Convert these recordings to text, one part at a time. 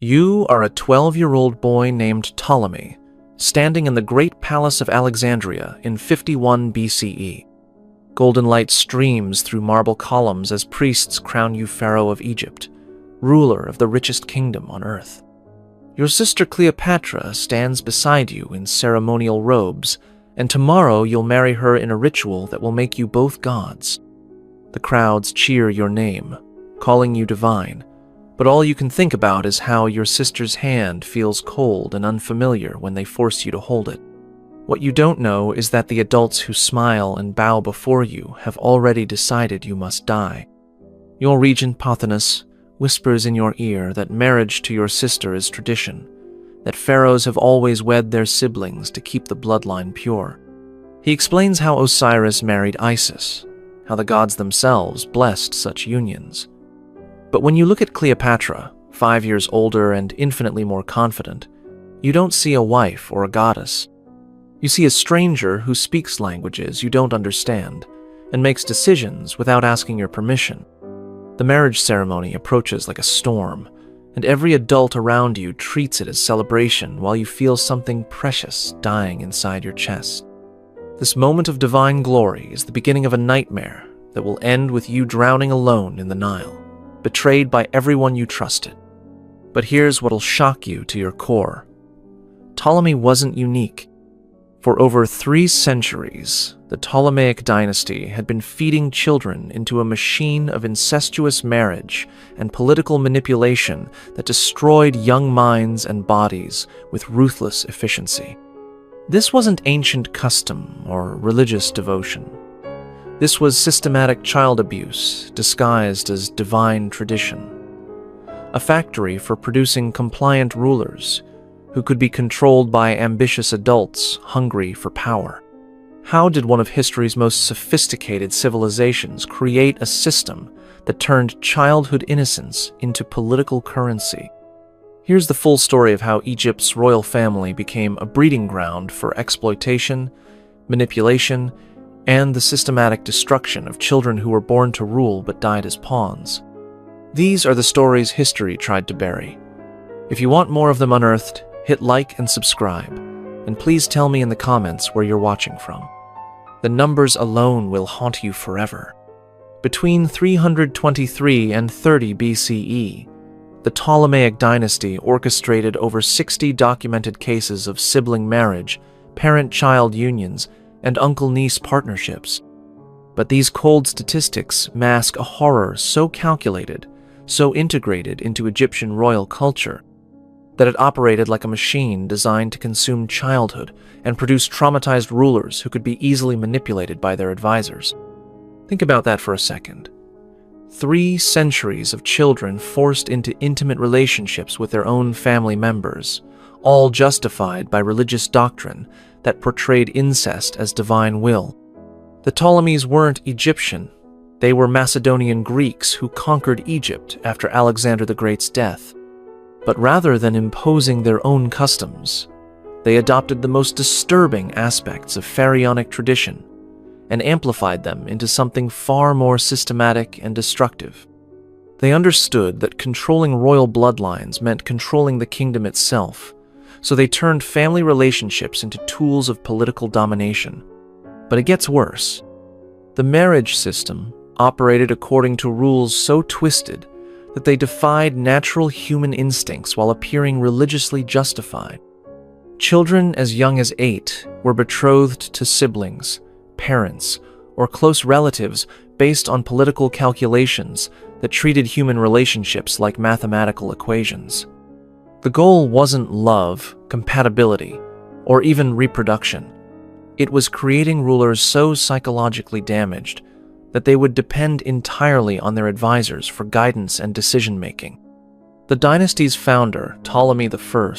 You are a 12-year-old boy named Ptolemy, standing in the great palace of Alexandria in 51 BCE. Golden light streams through marble columns as priests crown you Pharaoh of Egypt, ruler of the richest kingdom on earth. Your sister Cleopatra stands beside you in ceremonial robes, and tomorrow you'll marry her in a ritual that will make you both gods. The crowds cheer your name, calling you divine, but all you can think about is how your sister's hand feels cold and unfamiliar when they force you to hold it. What you don't know is that the adults who smile and bow before you have already decided you must die. Your regent Pothinus whispers in your ear that marriage to your sister is tradition, that pharaohs have always wed their siblings to keep the bloodline pure. He explains how Osiris married Isis, how the gods themselves blessed such unions. But when you look at Cleopatra, 5 years older and infinitely more confident, you don't see a wife or a goddess. You see a stranger who speaks languages you don't understand and makes decisions without asking your permission. The marriage ceremony approaches like a storm, and every adult around you treats it as celebration while you feel something precious dying inside your chest. This moment of divine glory is the beginning of a nightmare that will end with you drowning alone in the Nile, betrayed by everyone you trusted. But here's what'll shock you to your core. Ptolemy wasn't unique. For over 3 centuries, the Ptolemaic dynasty had been feeding children into a machine of incestuous marriage and political manipulation that destroyed young minds and bodies with ruthless efficiency. This wasn't ancient custom or religious devotion. This was systematic child abuse disguised as divine tradition. A factory for producing compliant rulers who could be controlled by ambitious adults hungry for power. How did one of history's most sophisticated civilizations create a system that turned childhood innocence into political currency? Here's the full story of how Egypt's royal family became a breeding ground for exploitation, manipulation, and the systematic destruction of children who were born to rule but died as pawns. These are the stories history tried to bury. If you want more of them unearthed, hit like and subscribe, and please tell me in the comments where you're watching from. The numbers alone will haunt you forever. Between 323 and 30 BCE, the Ptolemaic dynasty orchestrated over 60 documented cases of sibling marriage, parent-child unions, and uncle-niece partnerships. But these cold statistics mask a horror so calculated, so integrated into Egyptian royal culture, that it operated like a machine designed to consume childhood and produce traumatized rulers who could be easily manipulated by their advisors. Think about that for a second. 3 centuries of children forced into intimate relationships with their own family members, all justified by religious doctrine that portrayed incest as divine will. The Ptolemies weren't Egyptian. They were Macedonian Greeks who conquered Egypt after Alexander the Great's death. But rather than imposing their own customs, they adopted the most disturbing aspects of pharaonic tradition and amplified them into something far more systematic and destructive. They understood that controlling royal bloodlines meant controlling the kingdom itself, so they turned family relationships into tools of political domination. But it gets worse. The marriage system operated according to rules so twisted that they defied natural human instincts while appearing religiously justified. Children as young as 8 were betrothed to siblings, parents, or close relatives based on political calculations that treated human relationships like mathematical equations. The goal wasn't love, compatibility, or even reproduction. It was creating rulers so psychologically damaged that they would depend entirely on their advisors for guidance and decision-making. The dynasty's founder, Ptolemy I,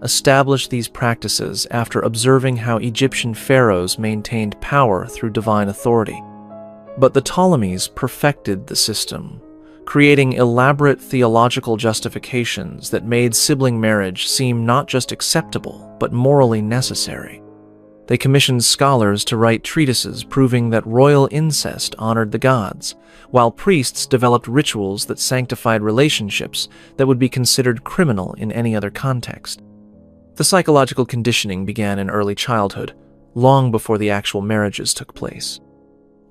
established these practices after observing how Egyptian pharaohs maintained power through divine authority. But the Ptolemies perfected the system, creating elaborate theological justifications that made sibling marriage seem not just acceptable, but morally necessary. They commissioned scholars to write treatises proving that royal incest honored the gods, while priests developed rituals that sanctified relationships that would be considered criminal in any other context. The psychological conditioning began in early childhood, long before the actual marriages took place.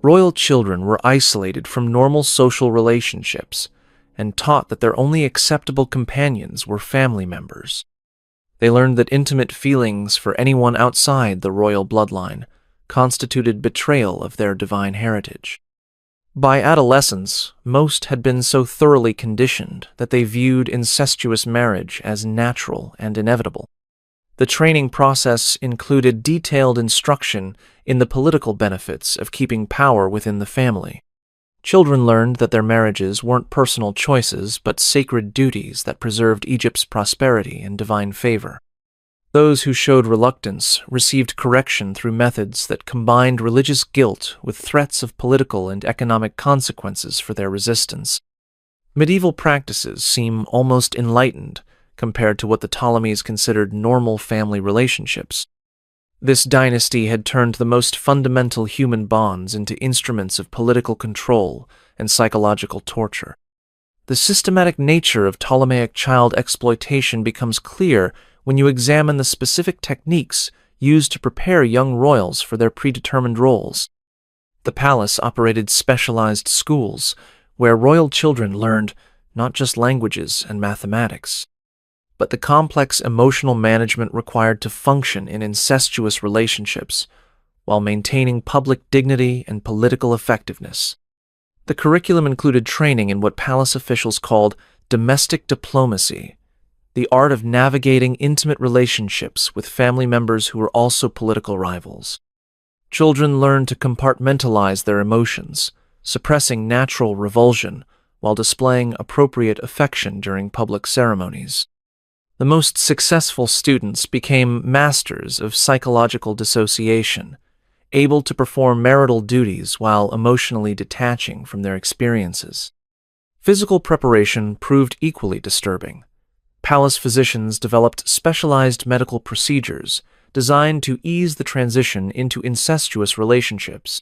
Royal children were isolated from normal social relationships and taught that their only acceptable companions were family members. They learned that intimate feelings for anyone outside the royal bloodline constituted betrayal of their divine heritage. By adolescence, most had been so thoroughly conditioned that they viewed incestuous marriage as natural and inevitable. The training process included detailed instruction in the political benefits of keeping power within the family. Children learned that their marriages weren't personal choices but sacred duties that preserved Egypt's prosperity and divine favor. Those who showed reluctance received correction through methods that combined religious guilt with threats of political and economic consequences for their resistance. Medieval practices seem almost enlightened compared to what the Ptolemies considered normal family relationships. This dynasty had turned the most fundamental human bonds into instruments of political control and psychological torture. The systematic nature of Ptolemaic child exploitation becomes clear when you examine the specific techniques used to prepare young royals for their predetermined roles. The palace operated specialized schools where royal children learned not just languages and mathematics, but the complex emotional management required to function in incestuous relationships while maintaining public dignity and political effectiveness. The curriculum included training in what palace officials called domestic diplomacy, the art of navigating intimate relationships with family members who were also political rivals. Children learned to compartmentalize their emotions, suppressing natural revulsion while displaying appropriate affection during public ceremonies. The most successful students became masters of psychological dissociation, able to perform marital duties while emotionally detaching from their experiences. Physical preparation proved equally disturbing. Palace physicians developed specialized medical procedures designed to ease the transition into incestuous relationships,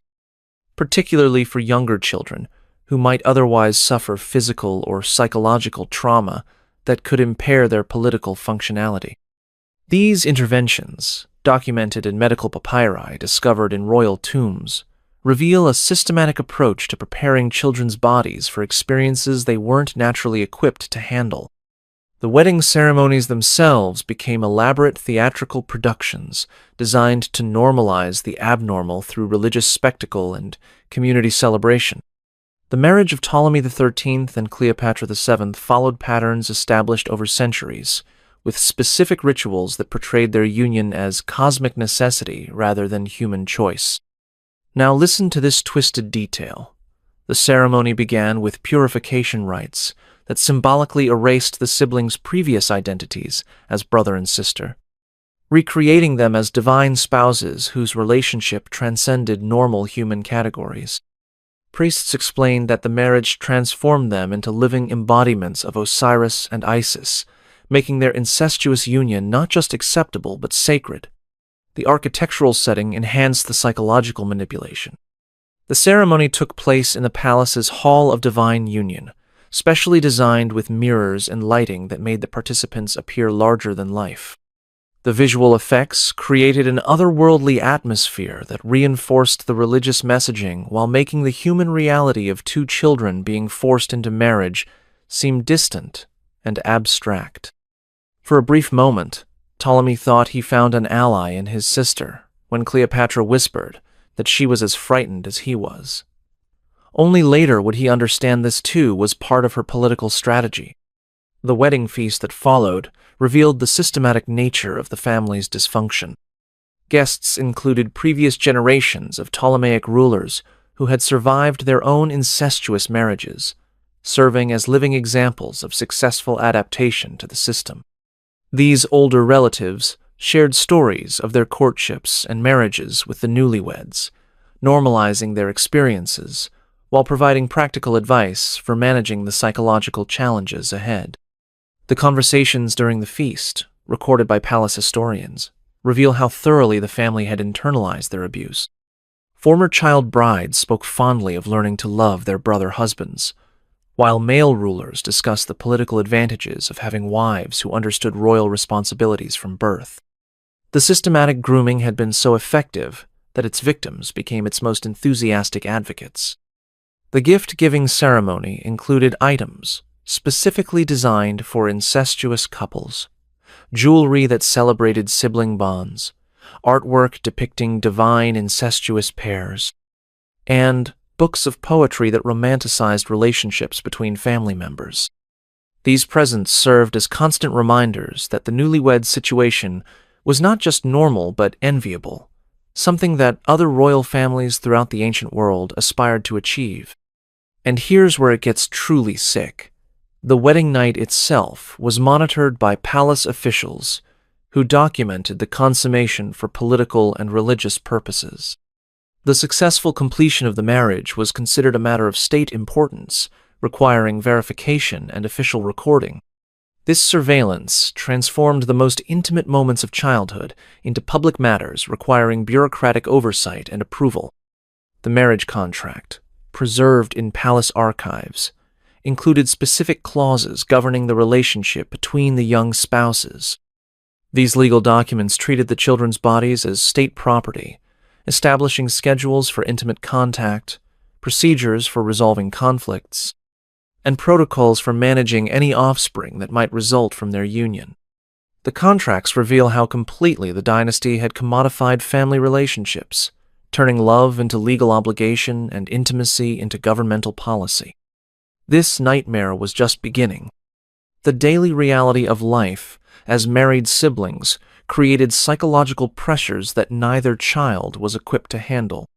particularly for younger children who might otherwise suffer physical or psychological trauma that could impair their political functionality. These interventions, documented in medical papyri discovered in royal tombs, reveal a systematic approach to preparing children's bodies for experiences they weren't naturally equipped to handle. The wedding ceremonies themselves became elaborate theatrical productions designed to normalize the abnormal through religious spectacle and community celebration. The marriage of Ptolemy XIII and Cleopatra VII followed patterns established over centuries, with specific rituals that portrayed their union as cosmic necessity rather than human choice. Now listen to this twisted detail. The ceremony began with purification rites that symbolically erased the siblings' previous identities as brother and sister, recreating them as divine spouses whose relationship transcended normal human categories. Priests explained that the marriage transformed them into living embodiments of Osiris and Isis, making their incestuous union not just acceptable but sacred. The architectural setting enhanced the psychological manipulation. The ceremony took place in the palace's Hall of Divine Union, specially designed with mirrors and lighting that made the participants appear larger than life. The visual effects created an otherworldly atmosphere that reinforced the religious messaging while making the human reality of two children being forced into marriage seem distant and abstract. For a brief moment, Ptolemy thought he found an ally in his sister when Cleopatra whispered that she was as frightened as he was. Only later would he understand this too was part of her political strategy. The wedding feast that followed revealed the systematic nature of the family's dysfunction. Guests included previous generations of Ptolemaic rulers who had survived their own incestuous marriages, serving as living examples of successful adaptation to the system. These older relatives shared stories of their courtships and marriages with the newlyweds, normalizing their experiences while providing practical advice for managing the psychological challenges ahead. The conversations during the feast, recorded by palace historians, reveal how thoroughly the family had internalized their abuse. Former child brides spoke fondly of learning to love their brother husbands, while male rulers discussed the political advantages of having wives who understood royal responsibilities from birth. The systematic grooming had been so effective that its victims became its most enthusiastic advocates. The gift-giving ceremony included items specifically designed for incestuous couples, jewelry that celebrated sibling bonds, artwork depicting divine incestuous pairs, and books of poetry that romanticized relationships between family members. These presents served as constant reminders that the newlywed situation was not just normal but enviable, something that other royal families throughout the ancient world aspired to achieve. And here's where it gets truly sick. The wedding night itself was monitored by palace officials who documented the consummation for political and religious purposes. The successful completion of the marriage was considered a matter of state importance, requiring verification and official recording. This surveillance transformed the most intimate moments of childhood into public matters requiring bureaucratic oversight and approval. The marriage contract, preserved in palace archives, included specific clauses governing the relationship between the young spouses. These legal documents treated the children's bodies as state property, establishing schedules for intimate contact, procedures for resolving conflicts, and protocols for managing any offspring that might result from their union. The contracts reveal how completely the dynasty had commodified family relationships, turning love into legal obligation and intimacy into governmental policy. This nightmare was just beginning. The daily reality of life as married siblings created psychological pressures that neither child was equipped to handle.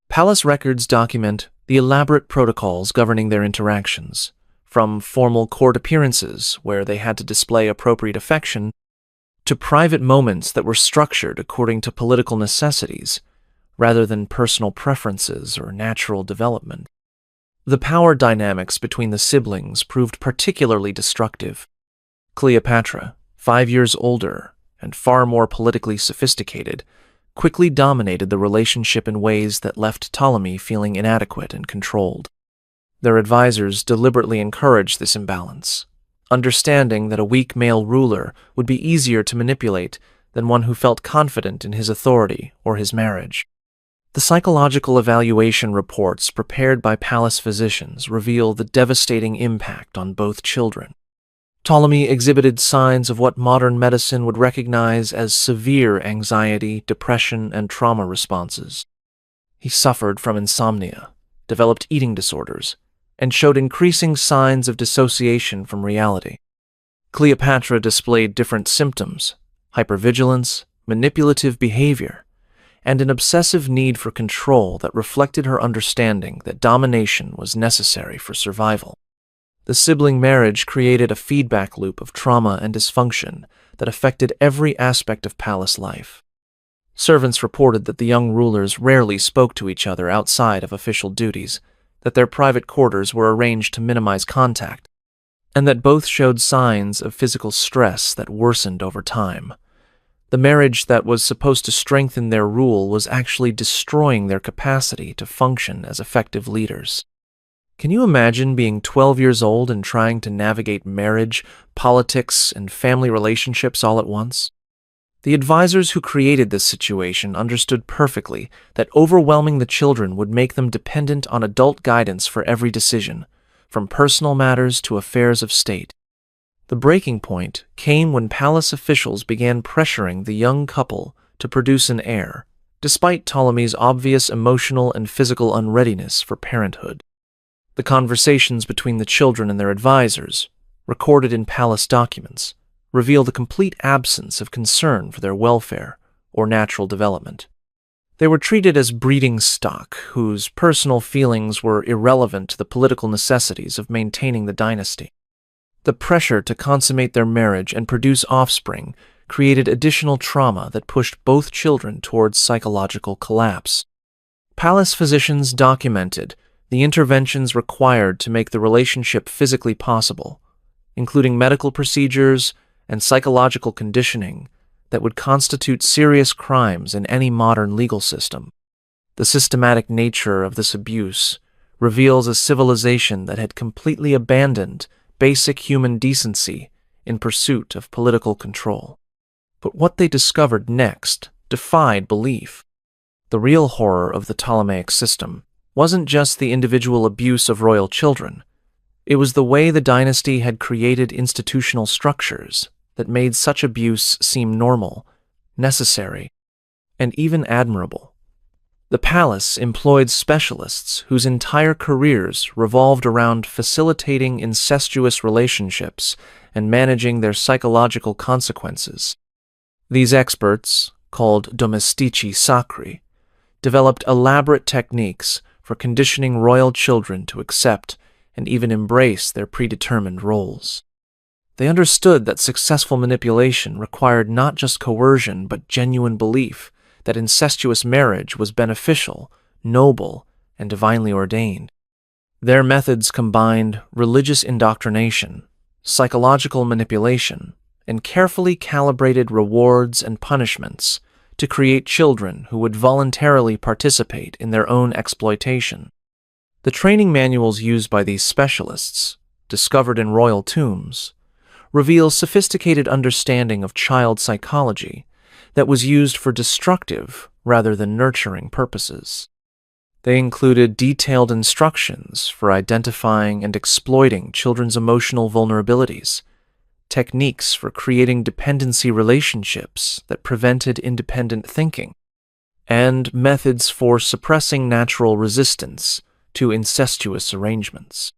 Palace records document the elaborate protocols governing their interactions, from formal court appearances where they had to display appropriate affection, to private moments that were structured according to political necessities rather than personal preferences or natural development. The power dynamics between the siblings proved particularly destructive. Cleopatra, 5 years older and far more politically sophisticated, quickly dominated the relationship in ways that left Ptolemy feeling inadequate and controlled. Their advisors deliberately encouraged this imbalance, understanding that a weak male ruler would be easier to manipulate than one who felt confident in his authority or his marriage. The psychological evaluation reports prepared by palace physicians reveal the devastating impact on both children. Ptolemy exhibited signs of what modern medicine would recognize as severe anxiety, depression, and trauma responses. He suffered from insomnia, developed eating disorders, and showed increasing signs of dissociation from reality. Cleopatra displayed different symptoms: hypervigilance, manipulative behavior, and an obsessive need for control that reflected her understanding that domination was necessary for survival. The sibling marriage created a feedback loop of trauma and dysfunction that affected every aspect of palace life. Servants reported that the young rulers rarely spoke to each other outside of official duties, that their private quarters were arranged to minimize contact, and that both showed signs of physical stress that worsened over time. The marriage that was supposed to strengthen their rule was actually destroying their capacity to function as effective leaders. Can you imagine being 12 years old and trying to navigate marriage, politics, and family relationships all at once? The advisors who created this situation understood perfectly that overwhelming the children would make them dependent on adult guidance for every decision, from personal matters to affairs of state. The breaking point came when palace officials began pressuring the young couple to produce an heir, despite Ptolemy's obvious emotional and physical unreadiness for parenthood. The conversations between the children and their advisors, recorded in palace documents, reveal the complete absence of concern for their welfare or natural development. They were treated as breeding stock whose personal feelings were irrelevant to the political necessities of maintaining the dynasty. The pressure to consummate their marriage and produce offspring created additional trauma that pushed both children towards psychological collapse. Palace physicians documented the interventions required to make the relationship physically possible, including medical procedures and psychological conditioning that would constitute serious crimes in any modern legal system. The systematic nature of this abuse reveals a civilization that had completely abandoned basic human decency in pursuit of political control. But what they discovered next defied belief. The real horror of the Ptolemaic system wasn't just the individual abuse of royal children. It was the way the dynasty had created institutional structures that made such abuse seem normal, necessary, and even admirable. The palace employed specialists whose entire careers revolved around facilitating incestuous relationships and managing their psychological consequences. These experts, called domestici sacri, developed elaborate techniques for conditioning royal children to accept and even embrace their predetermined roles. They understood that successful manipulation required not just coercion but genuine belief that incestuous marriage was beneficial, noble, and divinely ordained. Their methods combined religious indoctrination, psychological manipulation, and carefully calibrated rewards and punishments to create children who would voluntarily participate in their own exploitation. The training manuals used by these specialists, discovered in royal tombs, reveal sophisticated understanding of child psychology that was used for destructive rather than nurturing purposes. They included detailed instructions for identifying and exploiting children's emotional vulnerabilities, techniques for creating dependency relationships that prevented independent thinking, and methods for suppressing natural resistance to incestuous arrangements.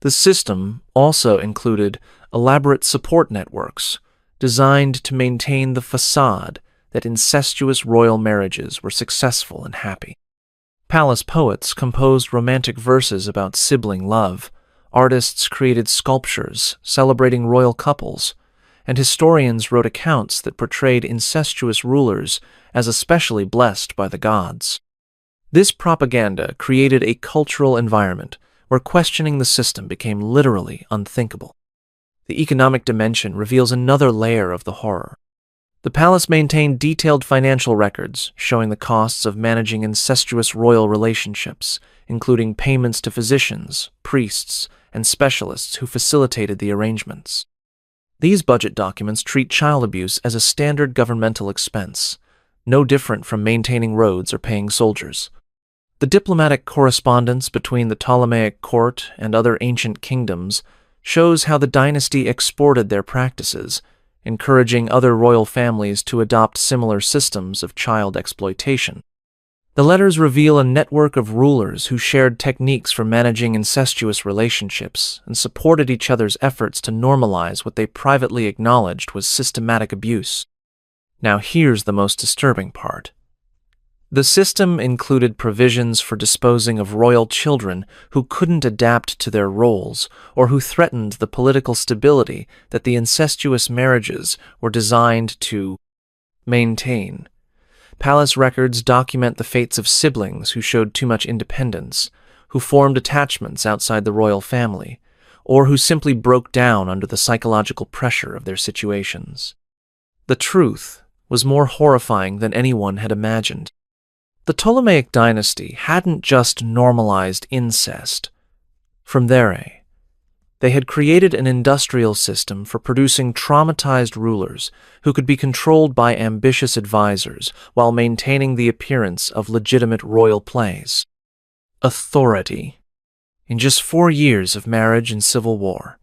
The system also included elaborate support networks designed to maintain the facade that incestuous royal marriages were successful and happy. Palace poets composed romantic verses about sibling love, artists created sculptures celebrating royal couples, and historians wrote accounts that portrayed incestuous rulers as especially blessed by the gods. This propaganda created a cultural environment where questioning the system became literally unthinkable. The economic dimension reveals another layer of the horror. The palace maintained detailed financial records showing the costs of managing incestuous royal relationships, including payments to physicians, priests, and specialists who facilitated the arrangements. These budget documents treat child abuse as a standard governmental expense, no different from maintaining roads or paying soldiers. The diplomatic correspondence between the Ptolemaic court and other ancient kingdoms shows how the dynasty exported their practices, encouraging other royal families to adopt similar systems of child exploitation. The letters reveal a network of rulers who shared techniques for managing incestuous relationships and supported each other's efforts to normalize what they privately acknowledged was systematic abuse. Now here's the most disturbing part. The system included provisions for disposing of royal children who couldn't adapt to their roles or who threatened the political stability that the incestuous marriages were designed to maintain. Palace records document the fates of siblings who showed too much independence, who formed attachments outside the royal family, or who simply broke down under the psychological pressure of their situations. The truth was more horrifying than anyone had imagined. The Ptolemaic dynasty hadn't just normalized incest. From there, they had created an industrial system for producing traumatized rulers who could be controlled by ambitious advisors while maintaining the appearance of legitimate royal plays. Authority. In just 4 years of marriage and civil war,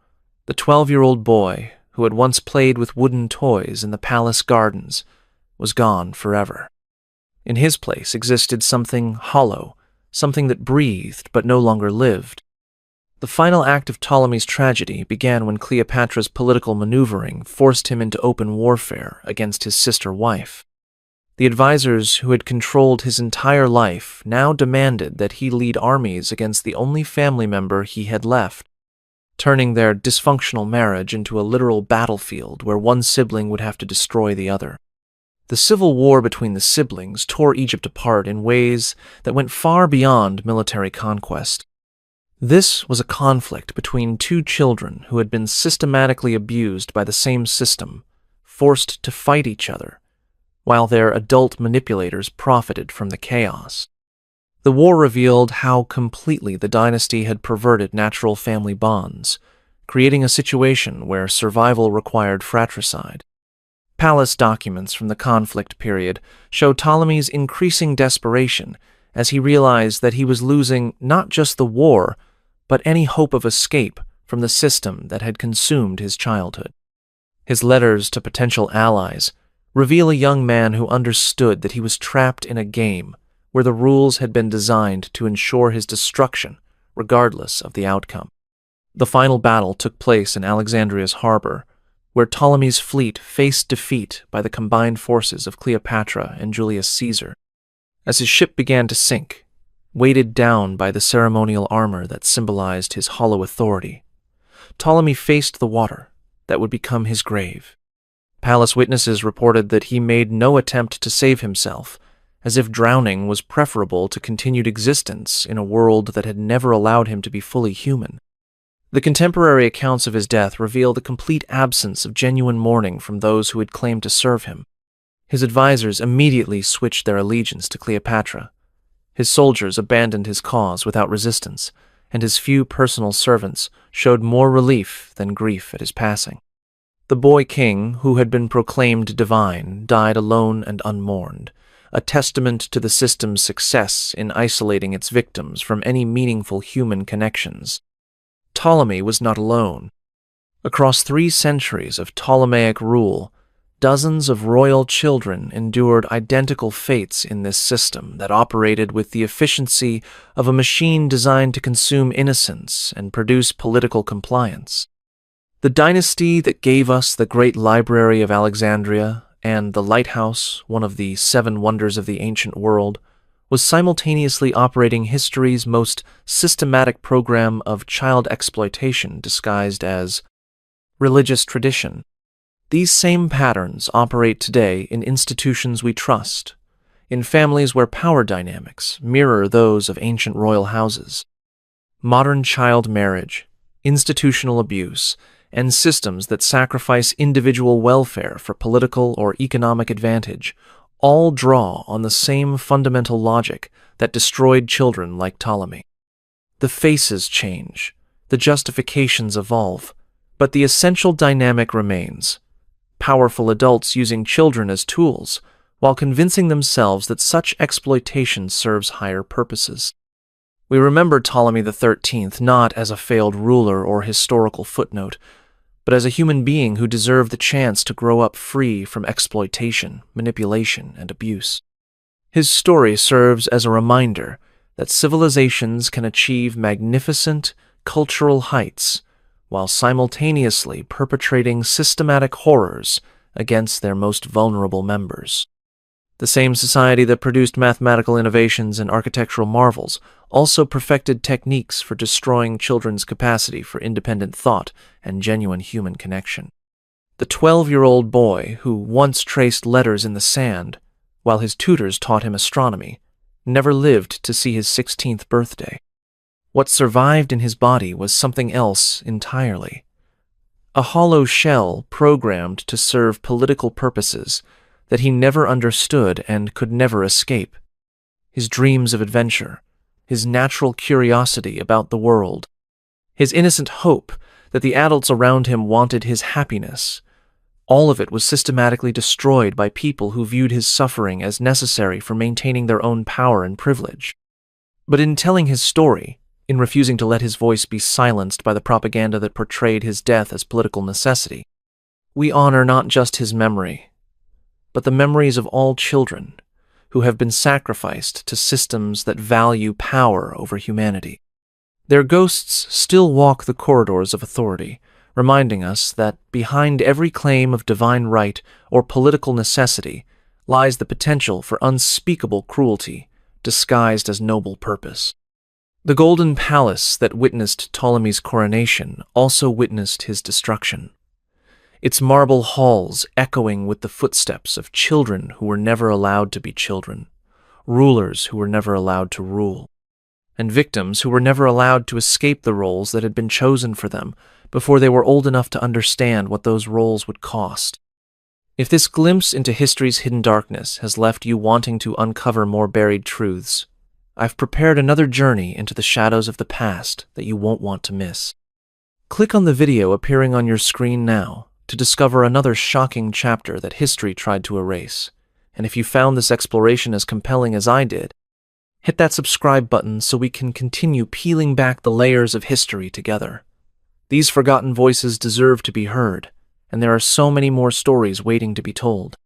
the 12-year-old boy who had once played with wooden toys in the palace gardens was gone forever. In his place existed something hollow, something that breathed but no longer lived. The final act of Ptolemy's tragedy began when Cleopatra's political maneuvering forced him into open warfare against his sister wife. The advisors who had controlled his entire life now demanded that he lead armies against the only family member he had left, turning their dysfunctional marriage into a literal battlefield where one sibling would have to destroy the other. The civil war between the siblings tore Egypt apart in ways that went far beyond military conquest. This was a conflict between two children who had been systematically abused by the same system, forced to fight each other, while their adult manipulators profited from the chaos. The war revealed how completely the dynasty had perverted natural family bonds, creating a situation where survival required fratricide. Palace documents from the conflict period show Ptolemy's increasing desperation as he realized that he was losing not just the war, but any hope of escape from the system that had consumed his childhood. His letters to potential allies reveal a young man who understood that he was trapped in a game where the rules had been designed to ensure his destruction, regardless of the outcome. The final battle took place in Alexandria's harbor, where Ptolemy's fleet faced defeat by the combined forces of Cleopatra and Julius Caesar. As his ship began to sink, weighted down by the ceremonial armor that symbolized his hollow authority, Ptolemy faced the water that would become his grave. Palace witnesses reported that he made no attempt to save himself, as if drowning was preferable to continued existence in a world that had never allowed him to be fully human. The contemporary accounts of his death reveal the complete absence of genuine mourning from those who had claimed to serve him. His advisors immediately switched their allegiance to Cleopatra. His soldiers abandoned his cause without resistance, and his few personal servants showed more relief than grief at his passing. The boy king, who had been proclaimed divine, died alone and unmourned, a testament to the system's success in isolating its victims from any meaningful human connections. Ptolemy was not alone. Across 3 centuries of Ptolemaic rule, dozens of royal children endured identical fates in this system that operated with the efficiency of a machine designed to consume innocence and produce political compliance. The dynasty that gave us the Great Library of Alexandria and the Lighthouse, one of the 7 wonders of the ancient world, was simultaneously operating history's most systematic program of child exploitation disguised as religious tradition. These same patterns operate today in institutions we trust, in families where power dynamics mirror those of ancient royal houses. Modern child marriage, institutional abuse, and systems that sacrifice individual welfare for political or economic advantage all draw on the same fundamental logic that destroyed children like Ptolemy. The faces change, the justifications evolve, but the essential dynamic remains: powerful adults using children as tools, while convincing themselves that such exploitation serves higher purposes. We remember Ptolemy XIII not as a failed ruler or historical footnote, but as a human being who deserved the chance to grow up free from exploitation, manipulation, and abuse. His story serves as a reminder that civilizations can achieve magnificent cultural heights while simultaneously perpetrating systematic horrors against their most vulnerable members. The same society that produced mathematical innovations and architectural marvels also perfected techniques for destroying children's capacity for independent thought and genuine human connection. The 12-year-old boy who once traced letters in the sand while his tutors taught him astronomy never lived to see his 16th birthday. What survived in his body was something else entirely. A hollow shell programmed to serve political purposes that he never understood and could never escape. His dreams of adventure, his natural curiosity about the world, his innocent hope that the adults around him wanted his happiness, all of it was systematically destroyed by people who viewed his suffering as necessary for maintaining their own power and privilege. But in telling his story, in refusing to let his voice be silenced by the propaganda that portrayed his death as political necessity, we honor not just his memory, but the memories of all children who have been sacrificed to systems that value power over humanity. Their ghosts still walk the corridors of authority, reminding us that behind every claim of divine right or political necessity lies the potential for unspeakable cruelty disguised as noble purpose. The golden palace that witnessed Ptolemy's coronation also witnessed his destruction, its marble halls echoing with the footsteps of children who were never allowed to be children, rulers who were never allowed to rule, and victims who were never allowed to escape the roles that had been chosen for them before they were old enough to understand what those roles would cost. If this glimpse into history's hidden darkness has left you wanting to uncover more buried truths, I've prepared another journey into the shadows of the past that you won't want to miss. Click on the video appearing on your screen now to discover another shocking chapter that history tried to erase. And if you found this exploration as compelling as I did, hit that subscribe button so we can continue peeling back the layers of history together. These forgotten voices deserve to be heard, and there are so many more stories waiting to be told.